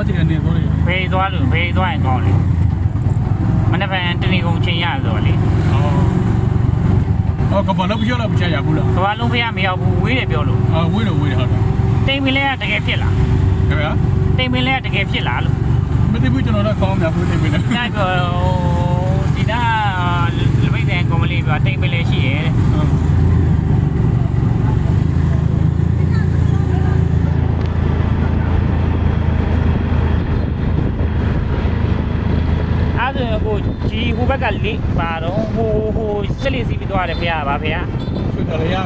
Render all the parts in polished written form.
ချင်နေတော့လေ ဖေးသွားလို့ဖေးသွားရင်ကောင်းလေမနေ့ကတဏီကုံချင်းရဆိုတော့လေ အော်ကဘာလို့ပြောလို့မချရဘူးလား ကဘာလုံးဖေးကမရောက်ဘူးဝေးတယ်ပြောလို့ ဝေးတော့ဝေးတယ်ဟုတ်တယ် တိမ်ပင်လဲတကယ်ဖြစ်လား ခင်ဗျာ တိမ်ပင်လဲတကယ်ဖြစ်လားလို့ မသိဘူးကျွန်တော်တော့ကောင်းများဘူးနေပြီလေ ညပြောဒီကလပိတ်တဲ့ကော်မလေးပြောတိမ်ပင်လဲရှိရဲ့အဲ့ဒါကိုဒီဟိုဘက်ကလေးပါတော့ဟိုစက်လေးစီးပြီးသွားတယ်ဖေရပါဖေရ ဆွေးတယ်လေရ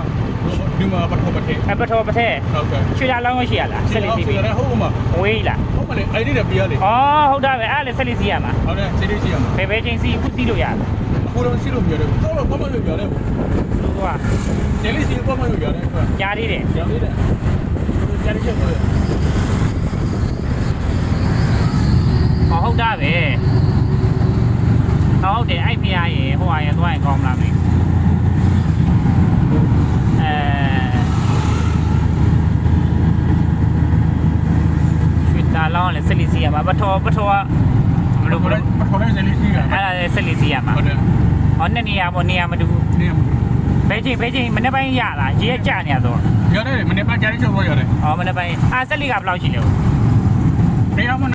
ဒီမှာပတ်ဖို့ပတ်တယ် အပထောပထဲ ဟုတ်ကဲ့ ရွှေလာလောင်းရှိရလားစက်လေးစီးပြီး ဟုတ်မှာ ဝေးလား ဟုတ်မလဲအဲ့ဒီတပြရလေ ဩဟုတ်တာပဲအဲ့လေစက်လေးစီးရမှာ ဟုတ်တယ်စီးလေးစီးရမှာ ဘယ်ချင်းစီးခုစီးလို့ရတယ် အခုတော့စီးလို့ပြောတယ်တော့ဘာမှမပြောလဲ သူက စီးလေးစီးဘာမှမပြောလဲ ကြားသေးတယ် ကြောက်လေးတယ်ကြားလေးချက်ပြောတယ် ဟုတ်တာပဲဟုတ်တယ်အဲ့ဖေရရေဟိုဟာရေသွားရင်ကောင်းမလားမသိရွှေလာလောင်းလေစက်လေးစီးရမှာပထောကဘယ်လို ဘာလဲမထော်တဲ့စီးလေးစီးရ အဲ့ဒါစက်လေးစီးရမှာ ဟုတ်တယ် ဟောနှစ်နေရာပေါ့နေရာမတူဘူး နေ ဘယ်ချိန်မနေ့ပိုင်းရလားရေကြနေရတော့ ရတယ်မနေ့ကကြားလေးချက်ပြောရတယ် မနေ့ပိုင်းစက်လေးကဘယ်လောက်ရှိလဲ တရားမ